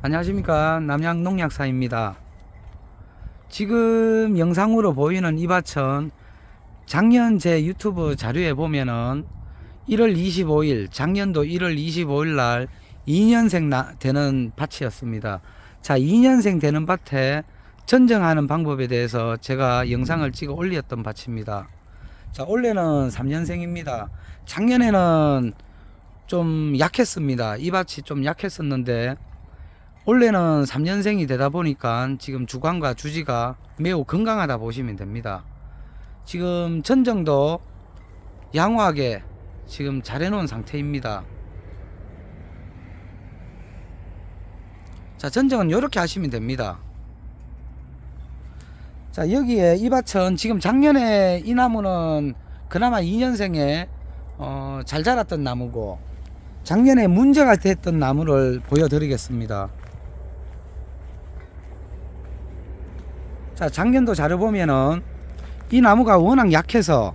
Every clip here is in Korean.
안녕하십니까, 남양농약사입니다. 지금 영상으로 보이는 이 밭은 작년 제 유튜브 자료에 보면은 1월 25일 작년도 1월 25일 날 2년생 되는 밭이었습니다. 자, 2년생 되는 밭에 전정하는 방법에 대해서 제가 영상을 찍어 올렸던 밭입니다. 자, 올해는 3년생입니다. 작년에는 좀 약했습니다. 이 밭이 좀 약했었는데 올해는 3년생이 되다 보니까 지금 주관과 주지가 매우 건강하다 보시면 됩니다. 지금 전정도 양호하게 지금 잘 해놓은 상태입니다. 자, 전정은 이렇게 하시면 됩니다. 자, 여기에 이 밭은 지금 작년에 이 나무는 그나마 2년생에 잘 자랐던 나무고, 작년에 문제가 됐던 나무를 보여드리겠습니다. 자, 작년도 자료 보면은 이 나무가 워낙 약해서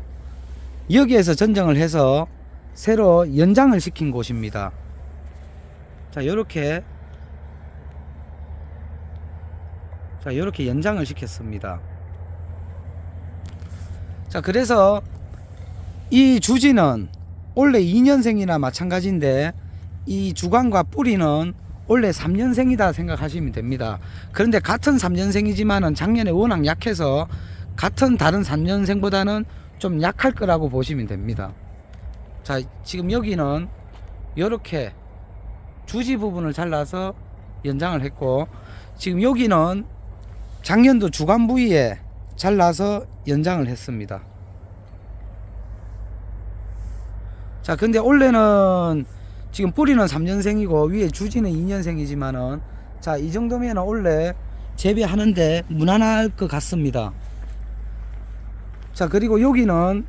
여기에서 전정을 해서 새로 연장을 시킨 곳입니다. 자, 요렇게 연장을 시켰습니다. 자, 그래서 이 주지는 원래 2년생이나 마찬가지인데 이 주관과 뿌리는 원래 3년생이다 생각하시면 됩니다. 그런데 같은 3년생이지만은 작년에 워낙 약해서 같은 다른 3년생보다는 좀 약할 거라고 보시면 됩니다. 자, 지금 여기는 이렇게 주지 부분을 잘라서 연장을 했고, 지금 여기는 작년도 주관 부위에 잘라서 연장을 했습니다. 자, 근데 올해는 지금 뿌리는 3년생이고 위에 주지는 2년생이지만은, 자, 이 정도면 원래 재배하는데 무난할 것 같습니다. 자, 그리고 여기는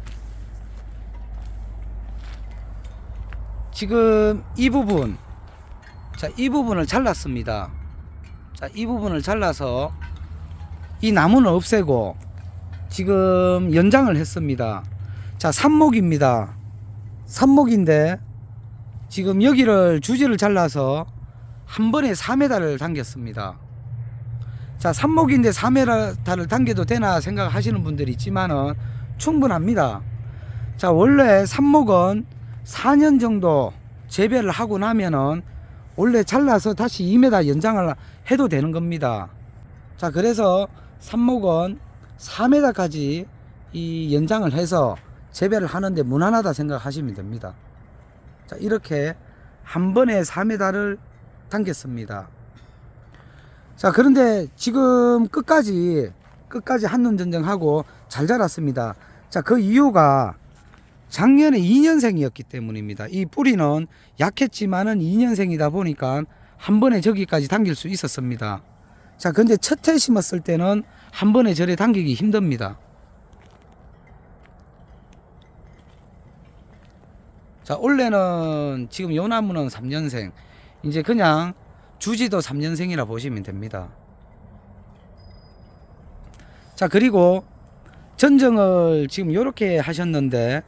지금 이 부분, 자, 이 부분을 잘랐습니다. 자, 이 부분을 잘라서 이 나무는 없애고 지금 연장을 했습니다. 자, 삽목입니다. 삽목인데 지금 여기를 주지를 잘라서 한 번에 4m를 당겼습니다. 자, 삽목인데 4m를 당겨도 되나 생각하시는 분들이 있지만은 충분합니다. 자, 원래 삽목은 4년 정도 재배를 하고 나면은 원래 잘라서 다시 2m 연장을 해도 되는 겁니다. 자, 그래서 삽목은 4m까지 이 연장을 해서 재배를 하는데 무난하다 생각하시면 됩니다. 자, 이렇게 한 번에 4m를 당겼습니다. 자, 그런데 지금 끝까지 한눈 전정하고 잘 자랐습니다. 자, 그 이유가 작년에 2년생이었기 때문입니다. 이 뿌리는 약했지만은 2년생이다 보니까 한 번에 저기까지 당길 수 있었습니다. 자, 근데 첫 해 심었을 때는 한 번에 저래 당기기 힘듭니다. 자, 원래는 지금 요 나무는 3년생, 이제 그냥 주지도 3년생이라 보시면 됩니다. 자, 그리고 전정을 지금 요렇게 하셨는데,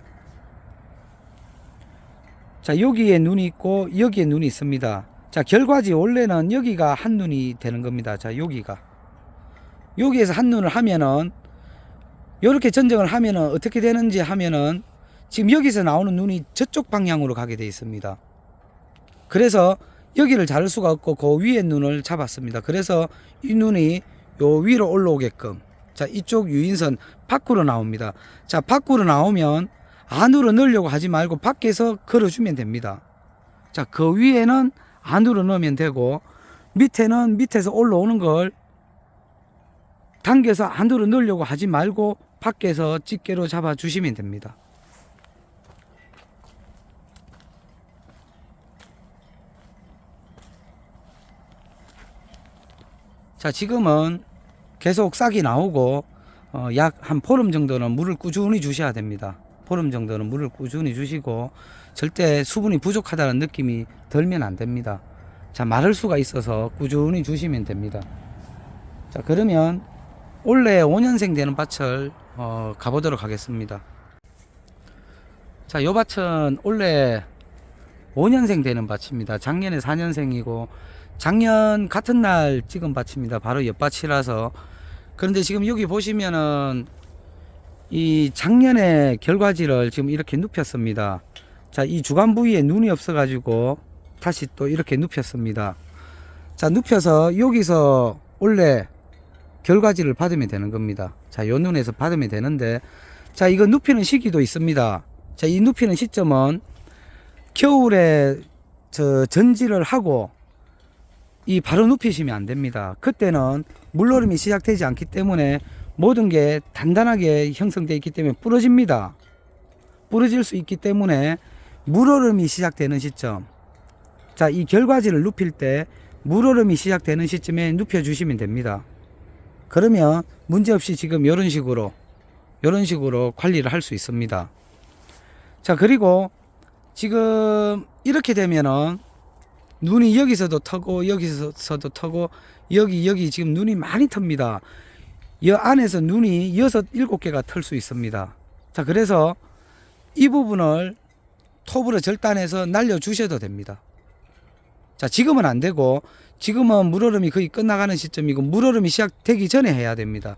자, 여기에 눈이 있고 여기에 눈이 있습니다. 자, 결과지 원래는 여기가 한 눈이 되는 겁니다. 자, 여기에서 한 눈을 하면은, 요렇게 전정을 하면은 어떻게 되는지 하면은 지금 여기서 나오는 눈이 저쪽 방향으로 가게 되어 있습니다. 그래서 여기를 자를 수가 없고 그 위에 눈을 잡았습니다. 그래서 이 눈이 요 위로 올라오게끔, 자, 이쪽 유인선 밖으로 나옵니다. 자, 밖으로 나오면 안으로 넣으려고 하지 말고 밖에서 걸어주면 됩니다. 자, 그 위에는 안으로 넣으면 되고, 밑에는 밑에서 올라오는 걸 당겨서 안으로 넣으려고 하지 말고 밖에서 집게로 잡아 주시면 됩니다. 자, 지금은 계속 싹이 나오고 약 한 보름 정도는 물을 꾸준히 주셔야 됩니다. 보름 정도는 물을 꾸준히 주시고 절대 수분이 부족하다는 느낌이 들면 안 됩니다. 자, 마를 수가 있어서 꾸준히 주시면 됩니다. 자, 그러면 올해 5년생 되는 밭을 가보도록 하겠습니다. 자, 요 밭은 올해 5년생 되는 밭입니다. 작년에 4년생이고 작년 같은 날 찍은 밭입니다. 바로 옆밭이라서. 그런데 지금 여기 보시면은 이 작년에 결과지를 지금 이렇게 눕혔습니다. 자, 이 주간 부위에 눈이 없어 가지고 다시 또 이렇게 눕혔습니다. 자, 눕혀서 여기서 원래 결과지를 받으면 되는 겁니다. 자, 요 눈에서 받으면 되는데, 자, 이거 눕히는 시기도 있습니다. 자, 이 눕히는 시점은 겨울에 전지를 하고 이 바로 눕히시면 안 됩니다. 그때는 물노름이 시작되지 않기 때문에 모든 게 단단하게 형성되어 있기 때문에 부러집니다. 부러질 수 있기 때문에 물오름이 시작되는 시점, 자, 이 결과지를 눕힐 때 물오름이 시작되는 시점에 눕혀 주시면 됩니다. 그러면 문제없이 지금 이런 식으로 관리를 할 수 있습니다. 자, 그리고 지금 이렇게 되면은 눈이 여기서도 터고 여기서도 터고 여기 지금 눈이 많이 텄니다. 이 안에서 눈이 6, 7개가 털 수 있습니다. 자, 그래서 이 부분을 톱으로 절단해서 날려 주셔도 됩니다. 자, 지금은 안 되고, 지금은 물오름이 거의 끝나가는 시점이고 물오름이 시작되기 전에 해야 됩니다.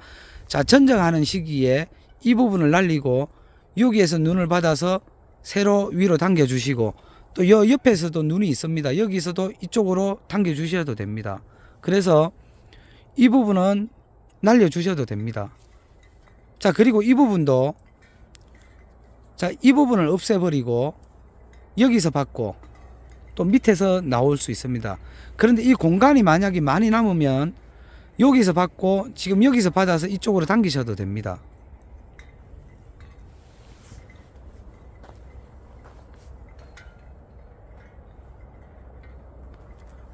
자, 전정하는 시기에 이 부분을 날리고 여기에서 눈을 받아서 세로 위로 당겨 주시고, 또 옆에서도 눈이 있습니다. 여기서도 이쪽으로 당겨 주셔도 됩니다. 그래서 이 부분은 날려 주셔도 됩니다. 자, 그리고 이 부분도, 자, 이 부분을 없애버리고 여기서 받고 또 밑에서 나올 수 있습니다. 그런데 이 공간이 만약에 많이 남으면 여기서 받고 지금 여기서 받아서 이쪽으로 당기셔도 됩니다.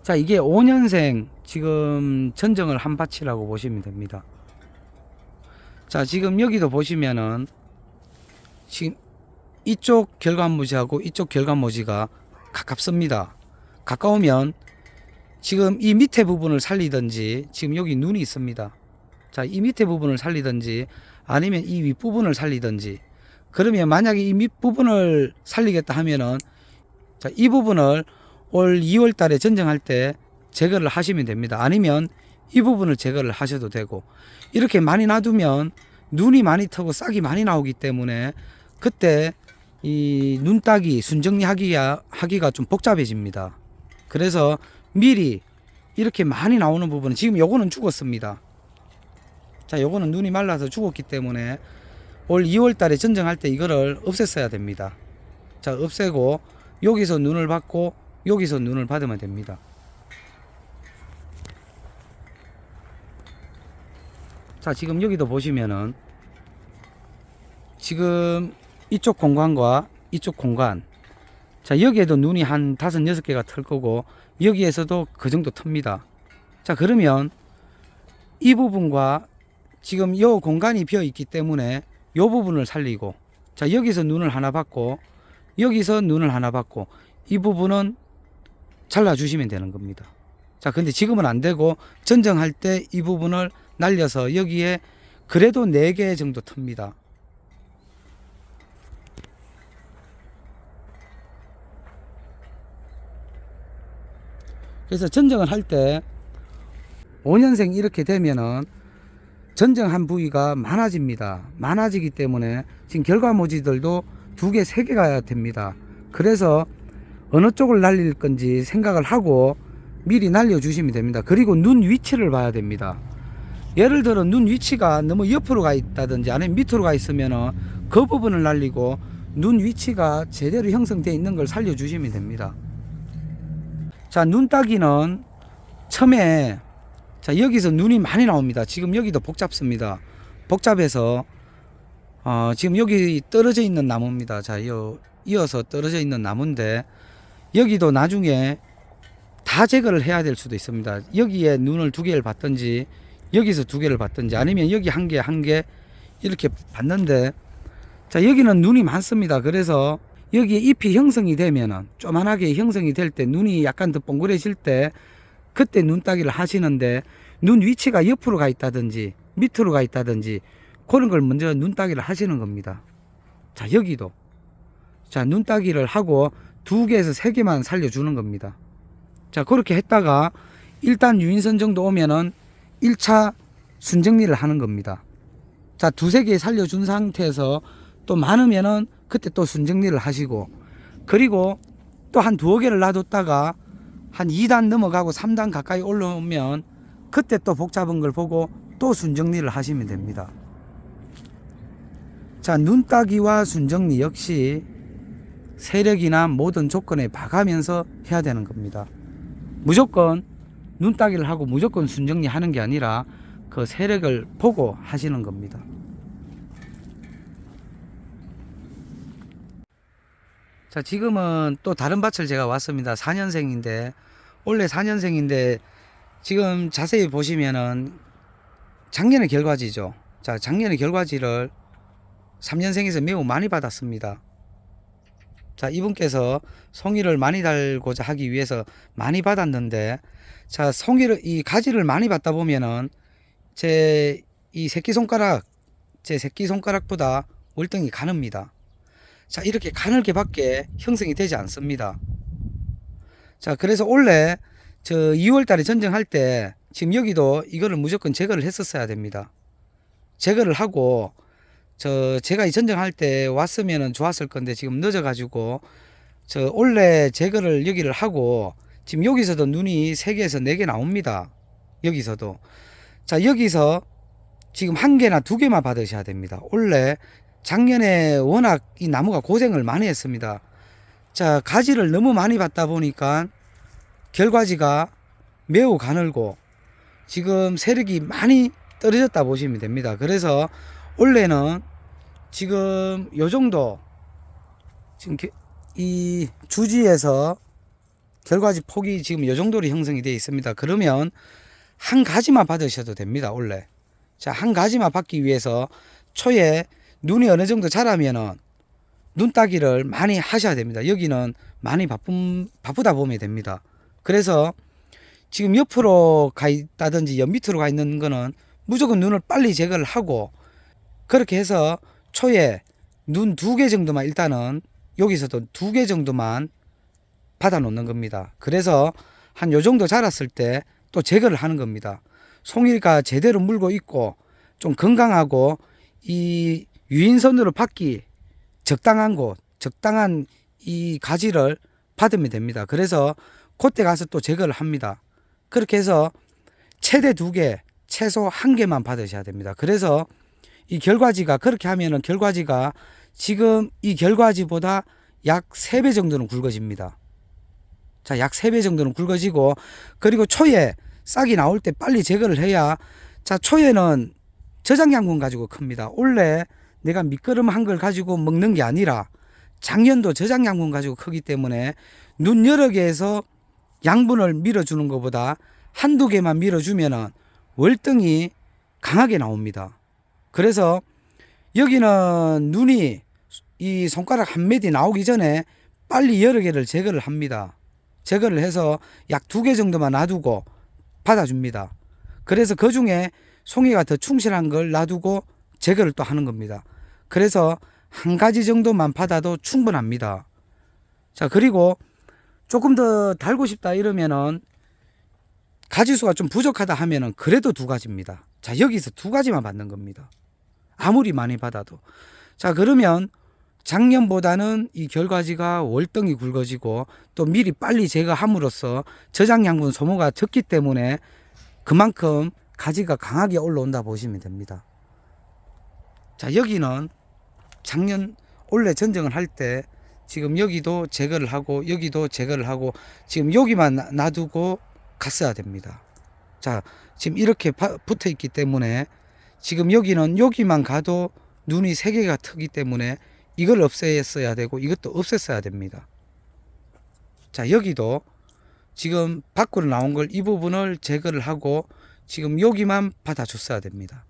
자, 이게 5년생 지금 전정을 한 밭이라고 보시면 됩니다. 자, 지금 여기도 보시면은 지금 이쪽 결과모지하고 이쪽 결과모지가 가깝습니다. 가까우면 지금 이 밑에 부분을 살리든지, 지금 여기 눈이 있습니다. 자, 이 밑에 부분을 살리든지 아니면 이 윗부분을 살리든지, 그러면 만약에 이 밑부분을 살리겠다 하면은, 자, 이 부분을 올 2월 달에 전정할 때 제거를 하시면 됩니다. 아니면 이 부분을 제거를 하셔도 되고, 이렇게 많이 놔두면 눈이 많이 트고 싹이 많이 나오기 때문에 그때 이 눈 따기, 순정리하기가 좀 복잡해집니다. 그래서 미리 이렇게 많이 나오는 부분은, 지금 요거는 죽었습니다. 자, 요거는 눈이 말라서 죽었기 때문에 올 2월 달에 전정할 때 이거를 없앴어야 됩니다. 자, 없애고 여기서 눈을 받고 여기서 눈을 받으면 됩니다. 자, 지금 여기도 보시면은 지금 이쪽 공간과 이쪽 공간, 자, 여기에도 눈이 한 5, 6개가 털 거고 여기에서도 그 정도 텄니다. 자, 그러면 이 부분과 지금 요 공간이 비어 있기 때문에 요 부분을 살리고, 자, 여기서 눈을 하나 받고 여기서 눈을 하나 받고 이 부분은 잘라 주시면 되는 겁니다. 자, 근데 지금은 안 되고 전정할 때 이 부분을 날려서 여기에 그래도 4개 정도 텄니다. 그래서 전정을 할 때 5년생 이렇게 되면은 전정한 부위가 많아집니다. 많아지기 때문에 지금 결과모지들도 2개, 3개가 됩니다. 그래서 어느 쪽을 날릴 건지 생각을 하고 미리 날려주시면 됩니다. 그리고 눈 위치를 봐야 됩니다. 예를 들어 눈 위치가 너무 옆으로 가 있다든지 아니면 밑으로 가 있으면은 그 부분을 날리고 눈 위치가 제대로 형성되어 있는 걸 살려주시면 됩니다. 자, 눈 따기는 처음에, 자, 여기서 눈이 많이 나옵니다. 지금 여기도 복잡습니다. 복잡해서 지금 여기 떨어져 있는 나무입니다. 자, 이어서 떨어져 있는 나무인데 여기도 나중에 다 제거를 해야 될 수도 있습니다. 여기에 눈을 2개를 받든지 여기서 2개를 받든지 아니면 여기 한 개 이렇게 받는데, 자, 여기는 눈이 많습니다. 그래서 여기에 잎이 형성이 되면은 쪼만하게 형성이 될 때 눈이 약간 더 동그래질 때 그때 눈 따기를 하시는데, 눈 위치가 옆으로 가 있다든지 밑으로 가 있다든지 그런 걸 먼저 눈 따기를 하시는 겁니다. 자, 여기도, 자, 눈 따기를 하고 2개에서 3개만 살려주는 겁니다. 자, 그렇게 했다가 일단 유인선 정도 오면은 1차 순정리를 하는 겁니다. 자, 2-3개 살려준 상태에서 또 많으면은 그때 또 순정리를 하시고, 그리고 또 한 2개를 놔뒀다가 한 2단 넘어가고 3단 가까이 올라오면 그때 또 복잡한 걸 보고 또 순정리를 하시면 됩니다. 자, 눈따기와 순정리 역시 세력이나 모든 조건에 봐가면서 해야 되는 겁니다. 무조건 눈따기를 하고 무조건 순정리 하는 게 아니라 그 세력을 보고 하시는 겁니다. 자, 지금은 또 다른 밭을 제가 왔습니다. 4년생인데, 원래 4년생인데 지금 자세히 보시면은 작년의 결과지죠. 자, 작년의 결과지를 3년생에서 매우 많이 받았습니다. 자, 이분께서 송이를 많이 달고자 하기 위해서 많이 받았는데, 자, 송이를, 이 가지를 많이 받다 보면은 제 새끼손가락보다 월등히 가늡니다. 자, 이렇게 가늘게 밖에 형성이 되지 않습니다. 자, 그래서 원래 저 2월 달에 전정할 때 지금 여기도 이거를 무조건 제거를 했었어야 됩니다. 제거를 하고 제가 이 전정할 때 왔으면은 좋았을 건데 지금 늦어가지고 원래 제거를 여기를 하고 지금 여기서도 눈이 3개에서 4개 나옵니다. 여기서도. 자, 여기서 지금 1개나 2개만 받으셔야 됩니다. 원래 작년에 워낙 이 나무가 고생을 많이 했습니다. 자, 가지를 너무 많이 받다 보니까 결과지가 매우 가늘고 지금 세력이 많이 떨어졌다 보시면 됩니다. 그래서 원래는 지금 요 정도 지금 이 주지에서 결과지 폭이 지금 요 정도로 형성이 되어 있습니다. 그러면 한 가지만 받으셔도 됩니다. 원래. 자, 한 가지만 받기 위해서 초에 눈이 어느 정도 자라면은 눈따기를 많이 하셔야 됩니다. 여기는 많이 바쁘다 보면 됩니다. 그래서 지금 옆으로 가 있다든지 옆 밑으로 가 있는 거는 무조건 눈을 빨리 제거를 하고, 그렇게 해서 초에 눈 2개 정도만 일단은 여기서도 2개 정도만 받아 놓는 겁니다. 그래서 한 요 정도 자랐을 때 또 제거를 하는 겁니다. 송이가 제대로 물고 있고 좀 건강하고 이 유인선으로 받기 적당한 곳, 적당한 이 가지를 받으면 됩니다. 그래서 그때 가서 또 제거를 합니다. 그렇게 해서 최대 2개, 최소 1개만 받으셔야 됩니다. 그래서 이 결과지가 그렇게 하면은 결과지가 지금 이 결과지보다 약 3배 정도는 굵어집니다. 자, 약 3배 정도는 굵어지고, 그리고 초에 싹이 나올 때 빨리 제거를 해야, 자, 초에는 저장양분 가지고 큽니다. 원래 내가 밑거름한 걸 가지고 먹는 게 아니라 작년도 저장양분 가지고 크기 때문에 눈 여러 개에서 양분을 밀어주는 것보다 1-2개만 밀어주면은 월등히 강하게 나옵니다. 그래서 여기는 눈이 이 손가락 1mm 나오기 전에 빨리 여러 개를 제거를 합니다. 제거를 해서 약 2개 정도만 놔두고 받아줍니다. 그래서 그 중에 송이가 더 충실한 걸 놔두고 제거를 또 하는 겁니다. 그래서 한 가지 정도만 받아도 충분합니다. 자, 그리고 조금 더 달고 싶다 이러면은 가지수가 좀 부족하다 하면은 그래도 2가지입니다. 자, 여기서 2가지만 받는 겁니다. 아무리 많이 받아도. 자, 그러면 작년보다는 이 결과지가 월등히 굵어지고 또 미리 빨리 제거함으로써 저장양분 소모가 적기 때문에 그만큼 가지가 강하게 올라온다 보시면 됩니다. 자, 여기는 작년 원래 전정을 할 때 지금 여기도 제거를 하고 여기도 제거를 하고 지금 여기만 놔두고 갔어야 됩니다. 자, 지금 이렇게 붙어 있기 때문에 지금 여기는 여기만 가도 눈이 3개가 트기 때문에 이걸 없앴어야 되고 이것도 없앴어야 됩니다. 자, 여기도 지금 밖으로 나온 걸 이 부분을 제거를 하고 지금 여기만 받아줬어야 됩니다.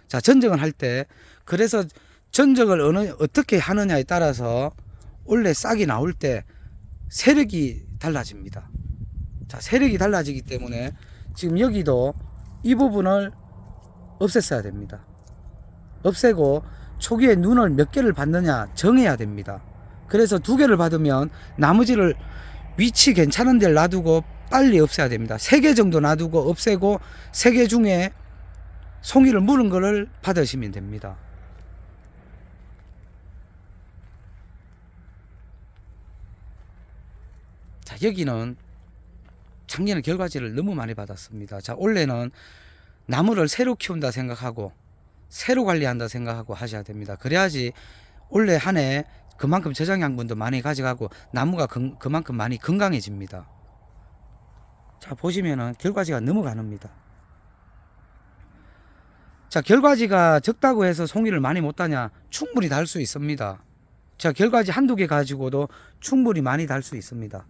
자, 전정을 할 때 그래서 전정을 어떻게 하느냐에 따라서 원래 싹이 나올 때 세력이 달라집니다. 자, 세력이 달라지기 때문에 지금 여기도 이 부분을 없앴어야 됩니다. 없애고 초기에 눈을 몇 개를 받느냐 정해야 됩니다. 그래서 2개를 받으면 나머지를 위치 괜찮은 데를 놔두고 빨리 없애야 됩니다. 3개 정도 놔두고 없애고 3개 중에 송이를 물은 거를 받으시면 됩니다. 자, 여기는 작년에 결과지를 너무 많이 받았습니다. 자, 올해는 나무를 새로 키운다 생각하고 새로 관리한다 생각하고 하셔야 됩니다. 그래야지 올해 한 해 그만큼 저장 양분도 많이 가져가고 나무가 그만큼 많이 건강해집니다. 자, 보시면은 결과지가 너무 가늡니다. 자, 결과지가 적다고 해서 송이를 많이 못 따냐? 충분히 달 수 있습니다. 자, 결과지 1-2개 가지고도 충분히 많이 달 수 있습니다.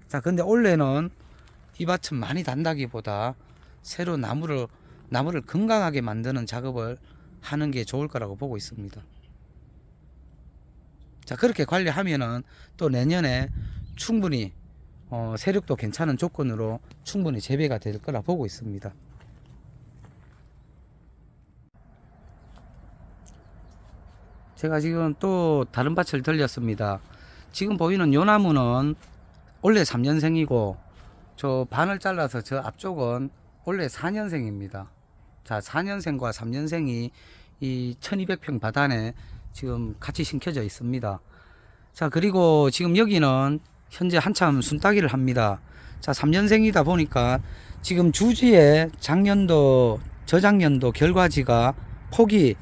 자, 근데 올해는 이 밭은 많이 단다기보다 새로 나무를 건강하게 만드는 작업을 하는 게 좋을 거라고 보고 있습니다. 자, 그렇게 관리하면은 또 내년에 충분히 세력도 괜찮은 조건으로 충분히 재배가 될 거라 보고 있습니다. 제가 지금 또 다른 밭을 들렸습니다. 지금 보이는 요 나무는 원래 3년생이고 저 반을 잘라서 저 앞쪽은 원래 4년생입니다. 자, 4년생과 3년생이 이 1200평 바단에 지금 같이 심겨져 있습니다. 자, 그리고 지금 여기는 현재 한참 순따기를 합니다. 자, 3년생이다 보니까 지금 주지에 작년도 저작년도 결과지가 폭이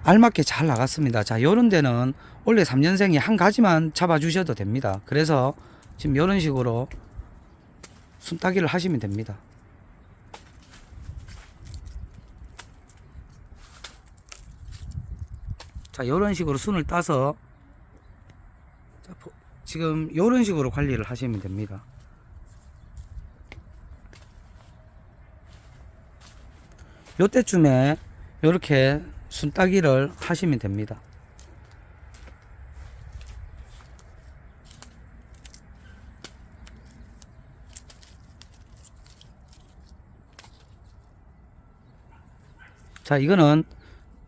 알맞게 잘 나갔습니다. 자, 요런 데는 원래 3년생이 한 가지만 잡아 주셔도 됩니다. 그래서 지금 요런 식으로 순따기를 하시면 됩니다. 자, 요런 식으로 순을 따서 자, 지금 요런 식으로 관리를 하시면 됩니다. 요때쯤에 요렇게 순따기를 하시면 됩니다. 자, 이거는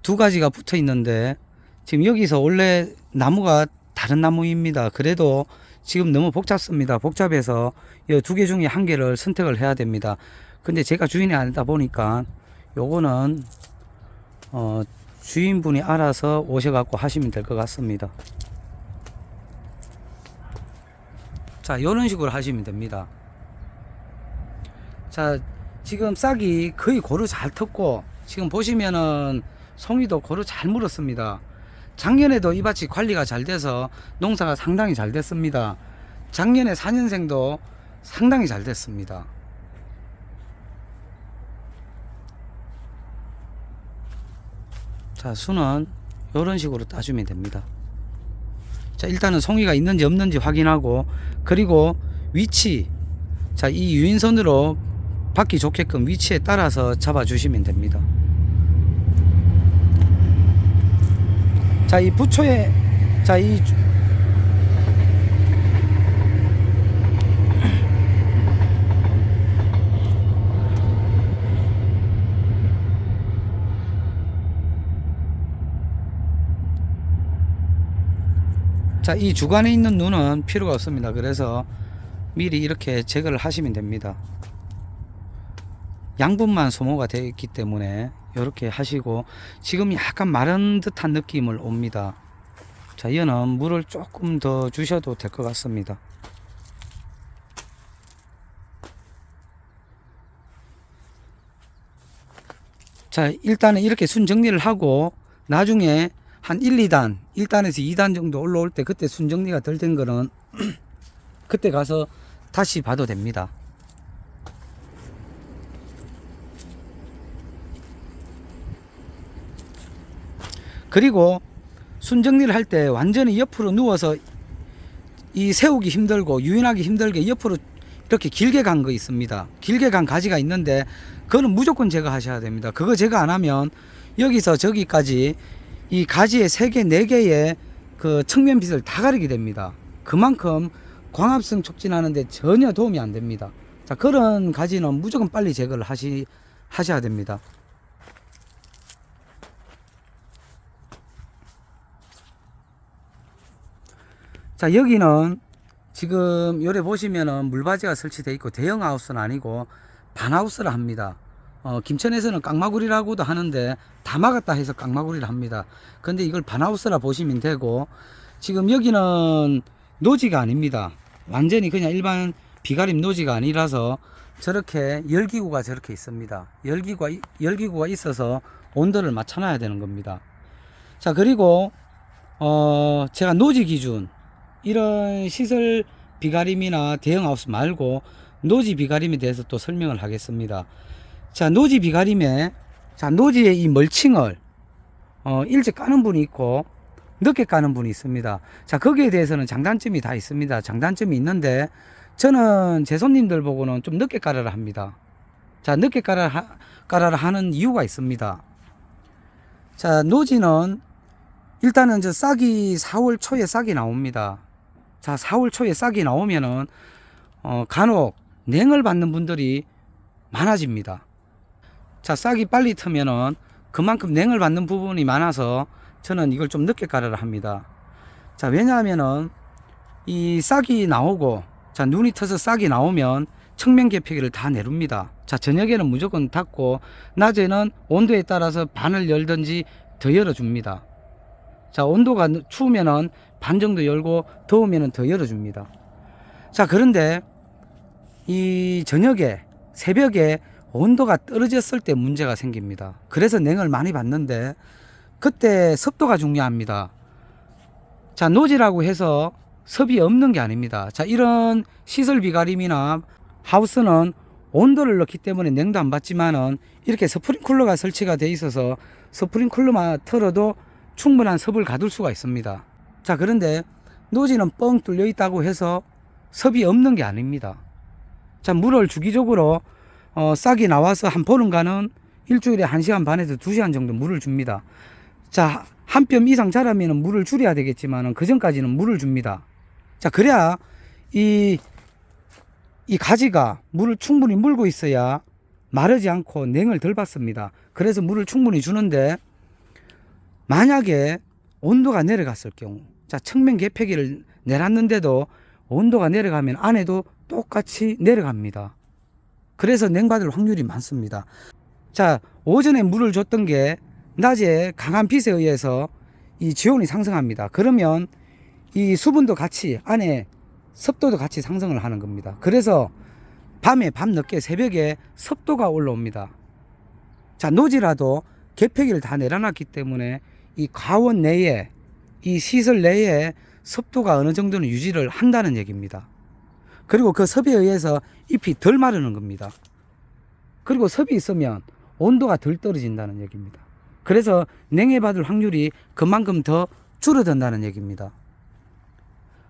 2가지가 붙어 있는데 지금 여기서 원래 나무가 다른 나무입니다. 그래도 지금 너무 복잡습니다. 복잡해서 이 2개 중에 1개를 선택을 해야 됩니다. 근데 제가 주인이 아니다 보니까 요거는 주인분이 알아서 오셔갖고 하시면 될 것 같습니다. 자, 요런 식으로 하시면 됩니다. 자, 지금 싹이 거의 고루 잘 텄고 지금 보시면은 송이도 고루 잘 물었습니다. 작년에도 이 밭이 관리가 잘 돼서 농사가 상당히 잘 됐습니다. 작년에 4년생도 상당히 잘 됐습니다. 자, 순은 이런 식으로 따주면 됩니다. 자, 일단은 송이가 있는지 없는지 확인하고 그리고 위치, 자, 이 유인선으로 받기 좋게끔 위치에 따라서 잡아 주시면 됩니다. 자, 이 부초에 자, 이 주간에 있는 눈은 필요가 없습니다. 그래서 미리 이렇게 제거를 하시면 됩니다. 양분만 소모가 되어 있기 때문에 이렇게 하시고 지금 약간 마른 듯한 느낌을 옵니다. 자, 이거는 물을 조금 더 주셔도 될 것 같습니다. 자, 일단은 이렇게 순 정리를 하고 나중에 한 1-2단 1단에서 2단 정도 올라올 때 그때 순 정리가 덜 된 거는 그때 가서 다시 봐도 됩니다. 그리고 순 정리를 할 때 완전히 옆으로 누워서 이 세우기 힘들고 유인하기 힘들게 옆으로 이렇게 길게 간 거 있습니다. 길게 간 가지가 있는데 그거는 무조건 제거하셔야 됩니다. 그거 제거 안 하면 여기서 저기까지 이 가지의 3개, 4개의 그 측면빛을 다 가리게 됩니다. 그만큼 광합성 촉진하는데 전혀 도움이 안 됩니다. 자, 그런 가지는 무조건 빨리 제거를 하셔야 됩니다. 자, 자, 여기는 지금 요래 보시면은 물바지가 설치되어 있고 대형 하우스는 아니고 반하우스라 합니다. 김천에서는 깡마구리라고도 하는데 다 막았다 해서 깡마구리를 합니다. 근데 이걸 반하우스라 보시면 되고, 지금 여기는 노지가 아닙니다. 완전히 그냥 일반 비가림 노지가 아니라서 저렇게 열기구가 저렇게 있습니다. 열기구가 있어서 온도를 맞춰놔야 되는 겁니다. 자, 그리고 제가 노지 기준, 이런 시설 비가림이나 대형 하우스 말고 노지 비가림에 대해서 또 설명을 하겠습니다. 자, 노지 비가림에, 자, 노지의 이 멀칭을 일찍 까는 분이 있고 늦게 까는 분이 있습니다. 자, 거기에 대해서는 장단점이 다 있습니다. 장단점이 있는데 저는 제 손님들 보고는 좀 늦게 깔아라 합니다. 자, 늦게 깔아라 하는 이유가 있습니다. 자, 노지는 일단은 저 싹이 4월 초에 싹이 나옵니다. 자, 4월 초에 싹이 나오면은 간혹 냉을 받는 분들이 많아집니다. 자, 싹이 빨리 트면은 그만큼 냉을 받는 부분이 많아서 저는 이걸 좀 늦게 깔아라 합니다. 자, 왜냐하면은 이 싹이 나오고, 자, 눈이 터서 싹이 나오면 측면 개폐기를 다 내립니다. 자, 저녁에는 무조건 닫고 낮에는 온도에 따라서 반을 열든지 더 열어줍니다. 자, 온도가 추우면은 반 정도 열고 더우면은 더 열어줍니다. 자, 그런데 이 저녁에, 새벽에 온도가 떨어졌을 때 문제가 생깁니다. 그래서 냉을 많이 받는데 그때 습도가 중요합니다. 자, 노지라고 해서 습이 없는 게 아닙니다. 자, 이런 시설 비가림이나 하우스는 온도를 넣기 때문에 냉도 안 받지만은 이렇게 스프링클러가 설치가 돼 있어서 스프링클러만 틀어도 충분한 습을 가둘 수가 있습니다. 자, 그런데 노지는 뻥 뚫려 있다고 해서 습이 없는 게 아닙니다. 자, 물을 주기적으로 싹이 나와서 한 보름간은 일주일에 1시간 반에서 2시간 정도 물을 줍니다. 자, 한 뼘 이상 자라면 물을 줄여야 되겠지만 그 전까지는 물을 줍니다. 자, 그래야 이 가지가 물을 충분히 물고 있어야 마르지 않고 냉을 덜 받습니다. 그래서 물을 충분히 주는데 만약에 온도가 내려갔을 경우, 자, 측면 개폐기를 내놨는데도 온도가 내려가면 안에도 똑같이 내려갑니다. 그래서 냉받을 확률이 많습니다. 자, 오전에 물을 줬던 게 낮에 강한 빛에 의해서 이 지온이 상승합니다. 그러면 이 수분도 같이, 안에 습도도 같이 상승을 하는 겁니다. 그래서 밤에, 밤늦게, 새벽에 습도가 올라옵니다. 자, 노지라도 개폐기를 다 내려놨기 때문에 이 가원 내에, 이 시설 내에 습도가 어느 정도는 유지를 한다는 얘기입니다. 그리고 그 습에 의해서 잎이 덜 마르는 겁니다. 그리고 습이 있으면 온도가 덜 떨어진다는 얘기입니다. 그래서 냉해 받을 확률이 그만큼 더 줄어든다는 얘기입니다.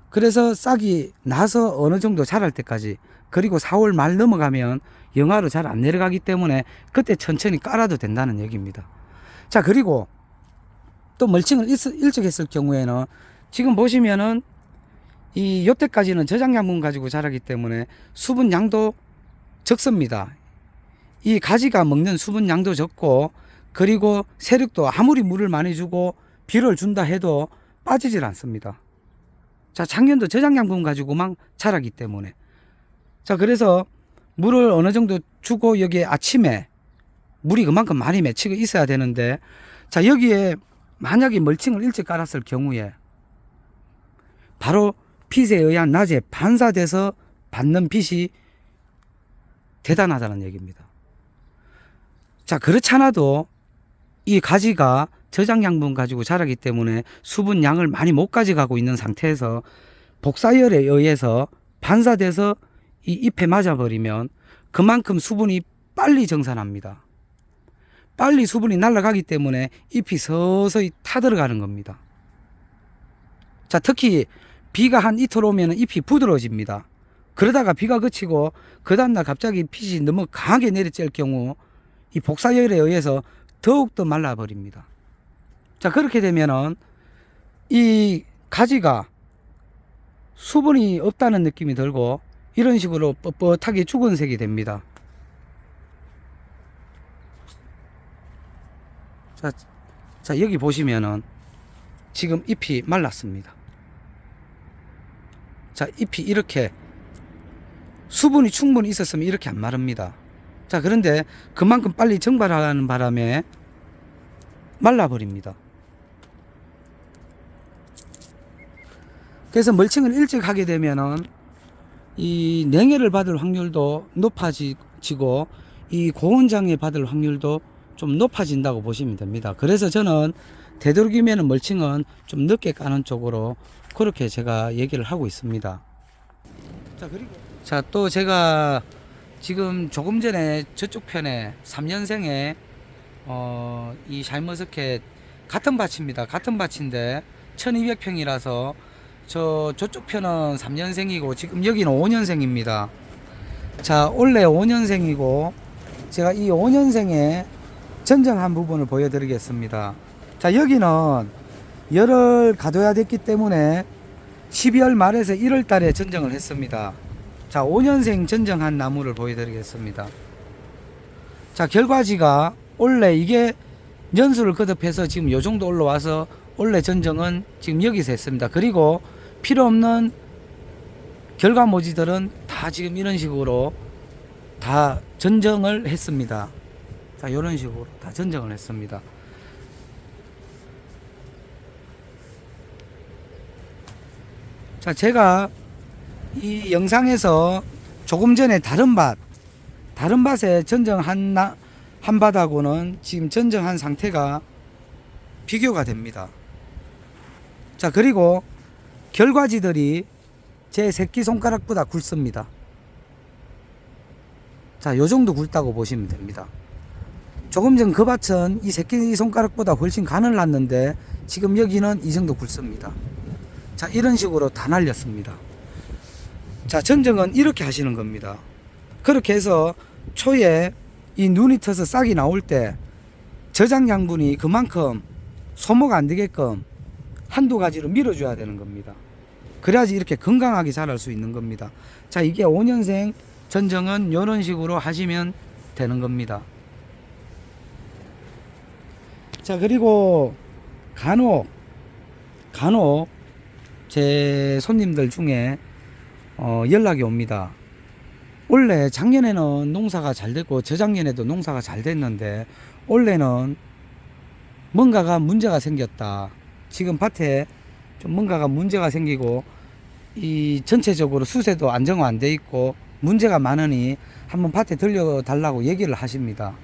그래서 싹이 나서 어느 정도 자랄 때까지, 그리고 4월 말 넘어가면 영하로 잘 안 내려가기 때문에 그때 천천히 깔아도 된다는 얘기입니다. 자, 그리고 또 멀칭을 일찍 했을 경우에는 지금 보시면은 이 요때까지는 저장양분 가지고 자라기 때문에 수분 양도 적습니다. 이 가지가 먹는 수분 양도 적고, 그리고 세력도 아무리 물을 많이 주고 비를 준다 해도 빠지질 않습니다. 자, 작년도 저장양분 가지고만 자라기 때문에. 자, 그래서 물을 어느 정도 주고 여기에 아침에 물이 그만큼 많이 맺히고 있어야 되는데, 자, 여기에 만약에 멀칭을 일찍 깔았을 경우에 바로 빛에 의한 낮에 반사돼서 받는 빛이 대단하다는 얘기입니다. 자, 그렇잖아도 이 가지가 저장양분 가지고 자라기 때문에 수분 양을 많이 못 가져가고 있는 상태에서 복사열에 의해서 반사돼서 이 잎에 맞아버리면 그만큼 수분이 빨리 정산합니다. 빨리 수분이 날아가기 때문에 잎이 서서히 타들어가는 겁니다. 자, 특히 비가 한 이틀 오면 잎이 부드러워집니다. 그러다가 비가 그치고 그 다음날 갑자기 빛이 너무 강하게 내리쬐을 경우 이 복사열에 의해서 더욱더 말라버립니다. 자, 그렇게 되면은 이 가지가 수분이 없다는 느낌이 들고 이런 식으로 뻣뻣하게 죽은 색이 됩니다. 자, 여기 보시면은 지금 잎이 말랐습니다. 자, 잎이 이렇게 수분이 충분히 있었으면 이렇게 안 마릅니다. 자, 그런데 그만큼 빨리 증발하는 바람에 말라버립니다. 그래서 멀칭을 일찍 하게 되면은 이 냉해를 받을 확률도 높아지고 이 고온장애 받을 확률도 좀 높아진다고 보시면 됩니다. 그래서 저는 되도록이면 멀칭은 좀 늦게 까는 쪽으로 그렇게 제가 얘기를 하고 있습니다. 자, 그리고 또 제가 지금 조금 전에 저쪽 편에 3년생에 이 샤인머스켓 같은 밭입니다. 같은 밭인데 1200평이라서 저쪽 편은 3년생이고 지금 여기는 5년생입니다. 자, 원래 5년생이고 제가 이 5년생에 전정한 부분을 보여드리겠습니다. 자, 여기는 열을 가둬야 됐기 때문에 12월 말에서 1월 달에 전정을 했습니다. 자, 5년생 전정한 나무를 보여드리겠습니다. 자, 결과지가 원래 이게 연수를 거듭해서 지금 요 정도 올라와서 원래 전정은 지금 여기서 했습니다. 그리고 필요 없는 결과모지들은 다 지금 이런 식으로 다 전정을 했습니다. 자, 이런 식으로 다 전정을 했습니다. 자, 제가 이 영상에서 조금 전에 다른 밭에 전정한 한 밭하고는 지금 전정한 상태가 비교가 됩니다. 자, 그리고 결과지들이 제 새끼손가락보다 굵습니다. 자, 요 정도 굵다고 보시면 됩니다. 조금 전 그 밭은 이 새끼손가락보다 훨씬 간을 났는데 지금 여기는 이 정도 굵습니다. 자, 이런 식으로 다 날렸습니다. 자, 전정은 이렇게 하시는 겁니다. 그렇게 해서 초에 이 눈이 터서 싹이 나올 때 저장 양분이 그만큼 소모가 안 되게끔 한두 가지로 밀어줘야 되는 겁니다. 그래야지 이렇게 건강하게 자랄 수 있는 겁니다. 자, 이게 5년생 전정은 이런 식으로 하시면 되는 겁니다. 자, 그리고 간혹 제 손님들 중에 연락이 옵니다. 원래 작년에는 농사가 잘 됐고 저작년에도 농사가 잘 됐는데 올해는 뭔가가 문제가 생겼다. 지금 밭에 좀 뭔가가 문제가 생기고 이 전체적으로 수세도 안정화 안 돼 있고 문제가 많으니 한번 밭에 들려달라고 얘기를 하십니다.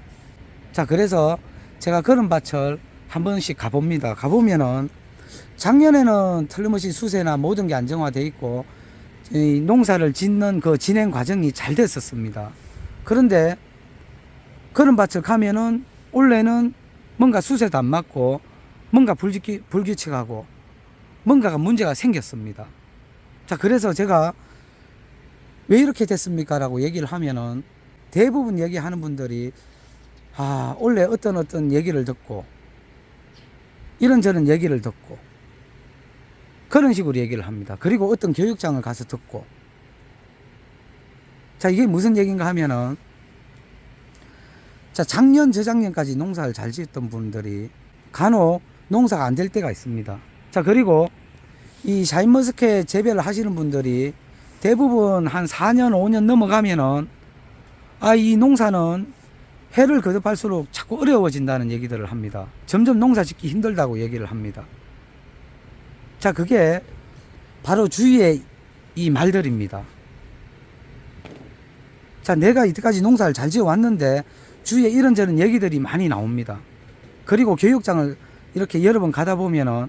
자, 그래서 제가 그런 밭을 한 번씩 가봅니다. 가보면은 작년에는 틀림없이 수세나 모든 게 안정화돼 있고 이 농사를 짓는 그 진행 과정이 잘 됐었습니다. 그런데 그런 밭을 가면은 올해는 뭔가 수세도 안 맞고 뭔가 불규칙하고 뭔가가 문제가 생겼습니다. 자, 그래서 제가 왜 이렇게 됐습니까? 라고 얘기를 하면은 대부분 얘기하는 분들이 원래 어떤 얘기를 듣고 이런저런 얘기를 듣고 그런 식으로 얘기를 합니다. 그리고 어떤 교육장을 가서 듣고 자, 이게 무슨 얘기인가 하면은 자, 작년 저작년까지 농사를 잘 지었던 분들이 간혹 농사가 안 될 때가 있습니다. 자, 그리고 이 샤인머스켓 재배를 하시는 분들이 대부분 한 4년 5년 넘어가면은 이 농사는 해를 거듭할수록 자꾸 어려워진다는 얘기들을 합니다. 점점 농사 짓기 힘들다고 얘기를 합니다. 자, 그게 바로 주위의 이 말들입니다. 자, 내가 이때까지 농사를 잘 지어 왔는데 주위에 이런저런 얘기들이 많이 나옵니다. 그리고 교육장을 이렇게 여러 번 가다 보면은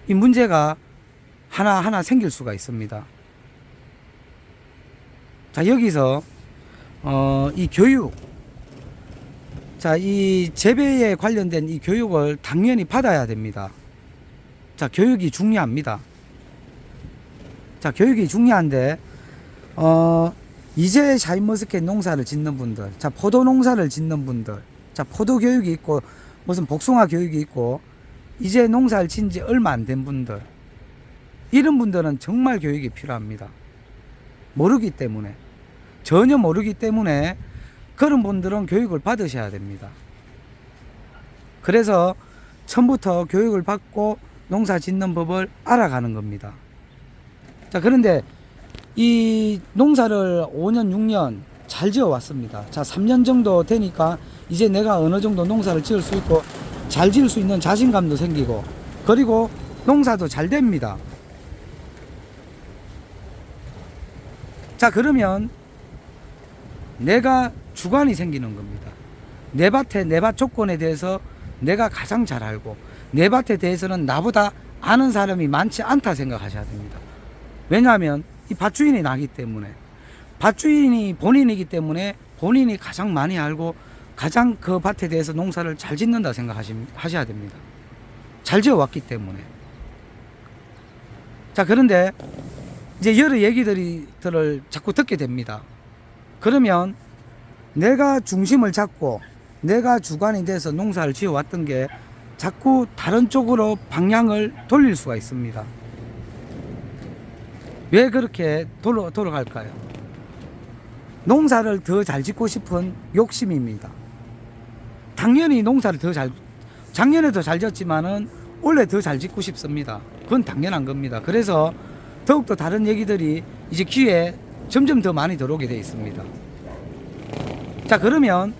이 문제가 하나하나 생길 수가 있습니다. 자, 여기서 이 교육, 자, 이 재배에 관련된 이 교육을 당연히 받아야 됩니다. 자, 교육이 중요합니다. 자, 교육이 중요한데 이제 샤인머스켓 농사를 짓는 분들, 자, 포도 농사를 짓는 분들, 자, 포도 교육이 있고 무슨 복숭아 교육이 있고 이제 농사를 진 지 얼마 안 된 분들, 이런 분들은 정말 교육이 필요합니다. 모르기 때문에, 전혀 모르기 때문에 그런 분들은 교육을 받으셔야 됩니다. 그래서 처음부터 교육을 받고 농사 짓는 법을 알아가는 겁니다. 자, 그런데 이 농사를 5년, 6년 잘 지어 왔습니다. 자, 3년 정도 되니까 이제 내가 어느 정도 농사를 지을 수 있고 잘 지을 수 있는 자신감도 생기고, 그리고 농사도 잘 됩니다. 자, 그러면 내가 주관이 생기는 겁니다. 내 밭에, 내 밭 조건에 대해서 내가 가장 잘 알고, 내 밭에 대해서는 나보다 아는 사람이 많지 않다 생각하셔야 됩니다. 왜냐하면 이 밭주인이 나기 때문에, 밭주인이 본인이기 때문에 본인이 가장 많이 알고 가장 그 밭에 대해서 농사를 잘 짓는다 생각하셔야 됩니다. 잘 지어왔기 때문에. 자, 그런데 이제 여러 얘기들을 자꾸 듣게 됩니다. 그러면 내가 중심을 잡고 내가 주관이 돼서 농사를 지어왔던 게 자꾸 다른 쪽으로 방향을 돌릴 수가 있습니다. 왜 그렇게 돌아갈까요? 농사를 더 잘 짓고 싶은 욕심입니다. 당연히 농사를 작년에도 잘 지었지만은 올해 더 잘 짓고 싶습니다. 그건 당연한 겁니다. 그래서 더욱더 다른 얘기들이 이제 귀에 점점 더 많이 들어오게 되어 있습니다. 자, 그러면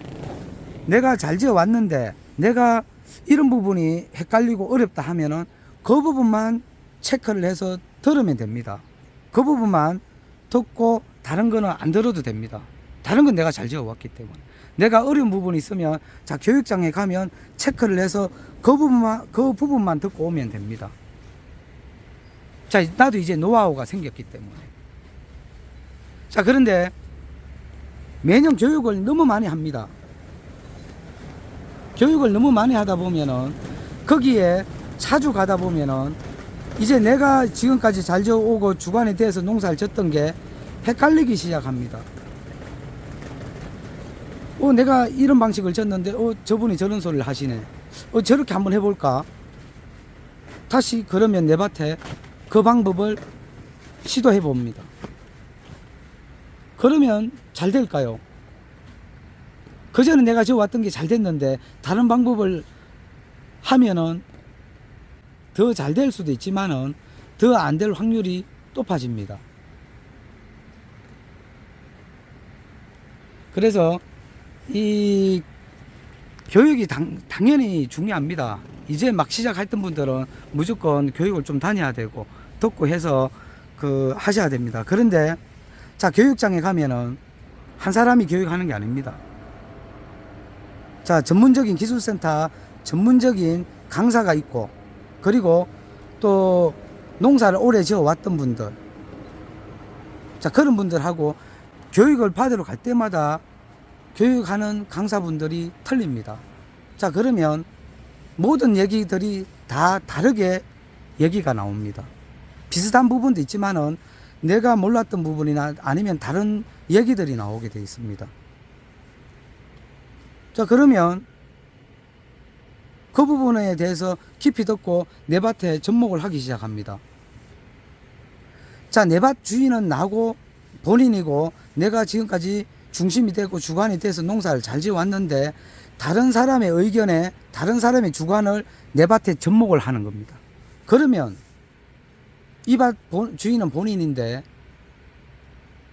내가 잘 지어 왔는데 내가 이런 부분이 헷갈리고 어렵다 하면은 그 부분만 체크를 해서 들으면 됩니다. 그 부분만 듣고 다른 거는 안 들어도 됩니다. 다른 건 내가 잘 지어 왔기 때문에. 내가 어려운 부분이 있으면 자, 교육장에 가면 체크를 해서 그 부분만 듣고 오면 됩니다. 자, 나도 이제 노하우가 생겼기 때문에. 자, 그런데 매년 교육을 너무 많이 합니다. 교육을 너무 많이 하다 보면은 거기에 자주 가다 보면은 이제 내가 지금까지 잘 지어오고 주관에 대해서 농사를 졌던 게 헷갈리기 시작합니다. 내가 이런 방식을 졌는데 저분이 저런 소리를 하시네. 저렇게 한번 해볼까? 다시 그러면 내 밭에 그 방법을 시도해 봅니다. 그러면 잘 될까요? 그전에 내가 지어왔던 게 잘 됐는데 다른 방법을 하면은 더 잘 될 수도 있지만은 더 안 될 확률이 높아집니다. 그래서 이 교육이 당연히 중요합니다. 이제 막 시작했던 분들은 무조건 교육을 좀 다녀야 되고 듣고 해서 하셔야 됩니다. 그런데 자, 교육장에 가면은 한 사람이 교육하는 게 아닙니다. 자, 전문적인 기술센터, 전문적인 강사가 있고, 그리고 또 농사를 오래 지어 왔던 분들, 자, 그런 분들하고 교육을 받으러 갈 때마다 교육하는 강사분들이 틀립니다. 자, 그러면 모든 얘기들이 다 다르게 얘기가 나옵니다. 비슷한 부분도 있지만은 내가 몰랐던 부분이나 아니면 다른 얘기들이 나오게 되어 있습니다. 자, 그러면 그 부분에 대해서 깊이 듣고 내 밭에 접목을 하기 시작합니다. 자, 내 밭 주인은 나고 본인이고 내가 지금까지 중심이 되고 주관이 돼서 농사를 잘 지어왔는데 다른 사람의 의견에 다른 사람의 주관을 내 밭에 접목을 하는 겁니다. 그러면 이 밭 주인은 본인인데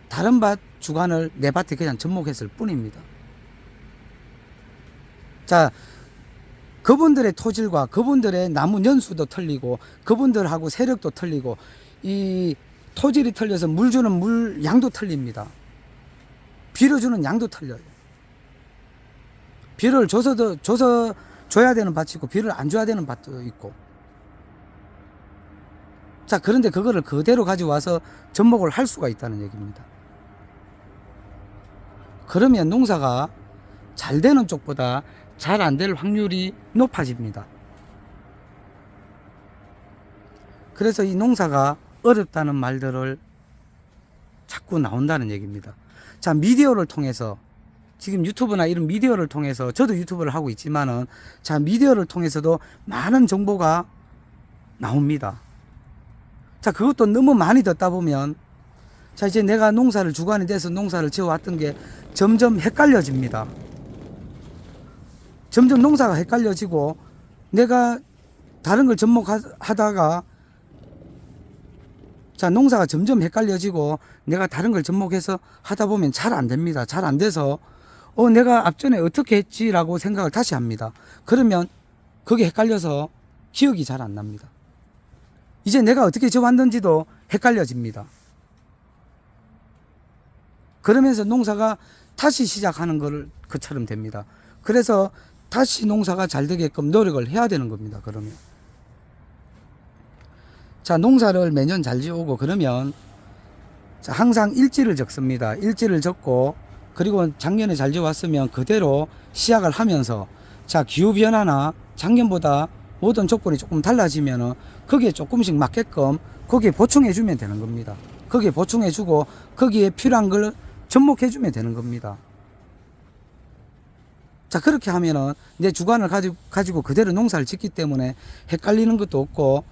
다른 밭 주관을 내 밭에 그냥 접목했을 뿐입니다. 자, 그분들의 토질과 그분들의 나무 연수도 틀리고 그분들하고 세력도 틀리고 이 토질이 틀려서 물 주는 물 양도 틀립니다. 비료 주는 양도 틀려요. 비료를 줘서 줘야 되는 밭이 있고 비료를 안 줘야 되는 밭도 있고. 자, 그런데 그거를 그대로 가져와서 접목을 할 수가 있다는 얘기입니다. 그러면 농사가 잘 되는 쪽보다 잘 안 될 확률이 높아집니다. 그래서 이 농사가 어렵다는 말들을 자꾸 나온다는 얘기입니다. 자, 미디어를 통해서 지금 유튜브나 이런 미디어를 통해서 저도 유튜브를 하고 있지만은 자, 미디어를 통해서도 많은 정보가 나옵니다. 자, 그것도 너무 많이 듣다 보면 자, 이제 내가 농사를 주관이 돼서 농사를 지어왔던 게 점점 헷갈려집니다. 점점 농사가 헷갈려지고 내가 다른 걸 접목하다가 자, 농사가 점점 헷갈려지고 내가 다른 걸 접목해서 하다 보면 잘 안 됩니다. 잘 안 돼서 내가 앞전에 어떻게 했지라고 생각을 다시 합니다. 그러면 그게 헷갈려서 기억이 잘 안 납니다. 이제 내가 어떻게 접었는지도 헷갈려집니다. 그러면서 농사가 다시 시작하는 것처럼 됩니다. 그래서 다시 농사가 잘 되게끔 노력을 해야 되는 겁니다. 그러면 자, 농사를 매년 잘 지어오고 그러면 자, 항상 일지를 적습니다. 일지를 적고 그리고 작년에 잘 지어왔으면 그대로 시작을 하면서 자, 기후변화나 작년보다 모든 조건이 조금 달라지면은 거기에 조금씩 맞게끔 거기에 보충해 주면 되는 겁니다. 거기에 보충해 주고 거기에 필요한 걸 접목해 주면 되는 겁니다. 자, 그렇게 하면은 내 주관을 가지고 그대로 농사를 짓기 때문에 헷갈리는 것도 없고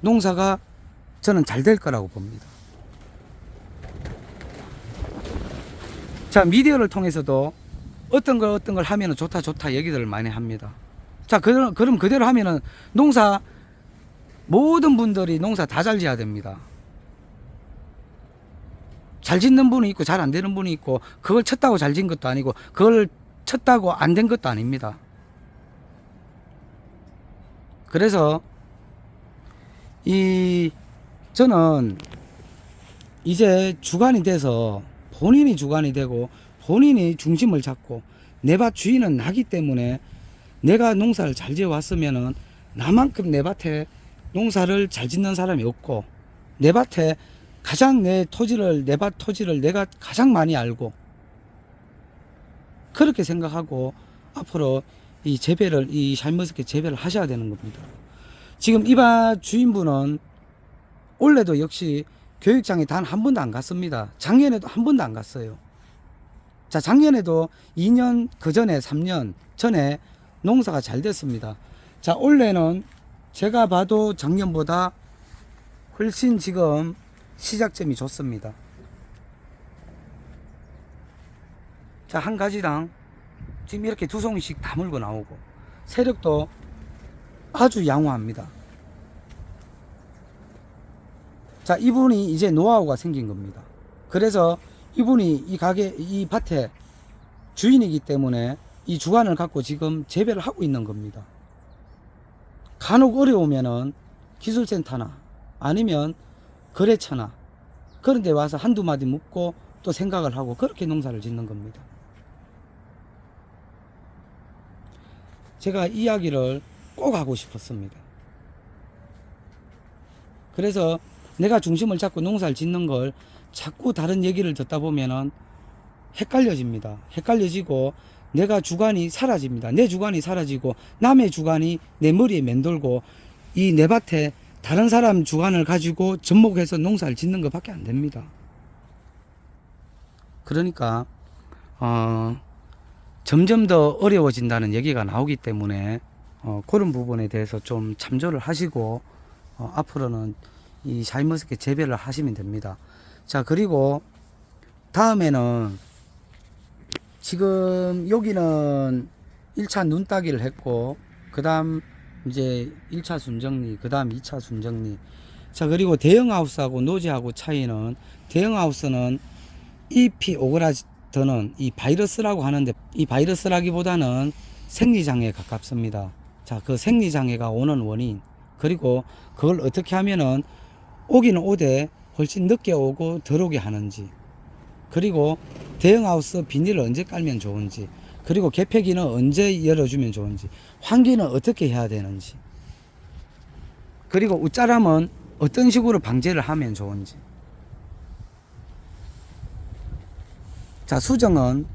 농사가 저는 잘 될 거라고 봅니다. 자, 미디어를 통해서도 어떤 걸 하면은 좋다 얘기들을 많이 합니다. 자, 그럼 그대로 하면은 농사 모든 분들이 농사 다 잘 지어야 됩니다. 잘 짓는 분이 있고 잘 안 되는 분이 있고 그걸 쳤다고 잘 진 것도 아니고 그걸 쳤다고 안 된 것도 아닙니다. 그래서 저는 이제 주관이 돼서 본인이 주관이 되고 본인이 중심을 잡고 내 밭 주인은 나기 때문에 내가 농사를 잘 지어 왔으면은 나만큼 내 밭에 농사를 잘 짓는 사람이 없고 내 밭에 가장 내 밭 토지를 내가 가장 많이 알고 그렇게 생각하고 앞으로 이 샤인머스켓 재배를 하셔야 되는 겁니다. 지금 이 밭 주인분은 올해도 역시 교육장에 단 한 번도 안 갔습니다. 작년에도 한 번도 안 갔어요. 자, 작년에도 2년 그 전에 3년 전에 농사가 잘 됐습니다. 자, 올해는 제가 봐도 작년보다 훨씬 지금 시작점이 좋습니다. 자, 한 가지당 지금 이렇게 2송이씩 다 물고 나오고 세력도 아주 양호합니다. 자, 이분이 이제 노하우가 생긴 겁니다. 그래서 이분이 이 밭의 주인이기 때문에 이 주관을 갖고 지금 재배를 하고 있는 겁니다. 간혹 어려우면은 기술센터나 아니면 거래처나 그런 데 와서 한두 마디 묻고 또 생각을 하고 그렇게 농사를 짓는 겁니다. 제가 이야기를 꼭 하고 싶었습니다. 그래서 내가 중심을 잡고 농사를 짓는 걸 자꾸 다른 얘기를 듣다 보면은 헷갈려집니다. 헷갈려지고 내가 주관이 사라집니다. 내 주관이 사라지고 남의 주관이 내 머리에 맴돌고 이 내 밭에 다른 사람 주관을 가지고 접목해서 농사를 짓는 것밖에 안 됩니다. 그러니까 점점 더 어려워진다는 얘기가 나오기 때문에 그런 부분에 대해서 좀 참조를 하시고 앞으로는 이 샤인머스켓 재배를 하시면 됩니다. 자, 그리고 다음에는 지금 여기는 1차 눈 따기를 했고 그 다음 이제 1차 순정리, 그 다음 2차 순정리. 자, 그리고 대형하우스하고 노지하고 차이는 대형하우스는 잎이 오그라드는 이 바이러스라고 하는데 이 바이러스라기보다는 생리장애에 가깝습니다. 자, 그 생리장애가 오는 원인 그리고 그걸 어떻게 하면은 오기는 오되 훨씬 늦게 오고 덜 오게 하는지 그리고 대형하우스 비닐을 언제 깔면 좋은지 그리고 개폐기는 언제 열어주면 좋은지 환기는 어떻게 해야 되는지 그리고 웃자람은 어떤 식으로 방제를 하면 좋은지 자, 수정은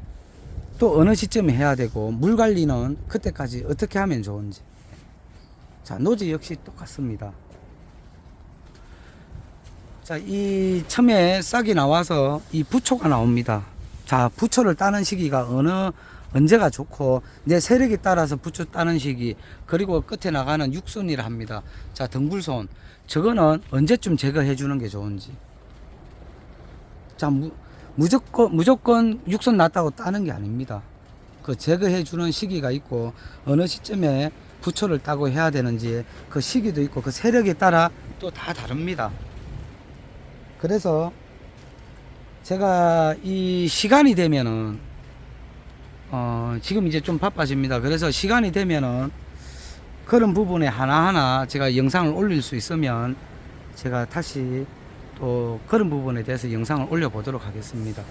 또 어느 시점에 해야 되고 물 관리는 그때까지 어떻게 하면 좋은지 자, 노지 역시 똑같습니다. 자, 이 처음에 싹이 나와서 이 부초가 나옵니다. 자, 부초를 따는 시기가 언제가 좋고 내 세력에 따라서 부초 따는 시기 그리고 끝에 나가는 육손이라 합니다. 자, 덩굴손 저거는 언제쯤 제거해 주는 게 좋은지 자, 무조건 육손 났다고 따는 게 아닙니다. 그 제거해 주는 시기가 있고 어느 시점에 부초를 따고 해야 되는지 그 시기도 있고 그 세력에 따라 또 다 다릅니다. 그래서 제가 이 시간이 되면은 지금 이제 좀 바빠집니다. 그래서 시간이 되면은 그런 부분에 하나하나 제가 영상을 올릴 수 있으면 제가 다시 또 그런 부분에 대해서 영상을 올려 보도록 하겠습니다.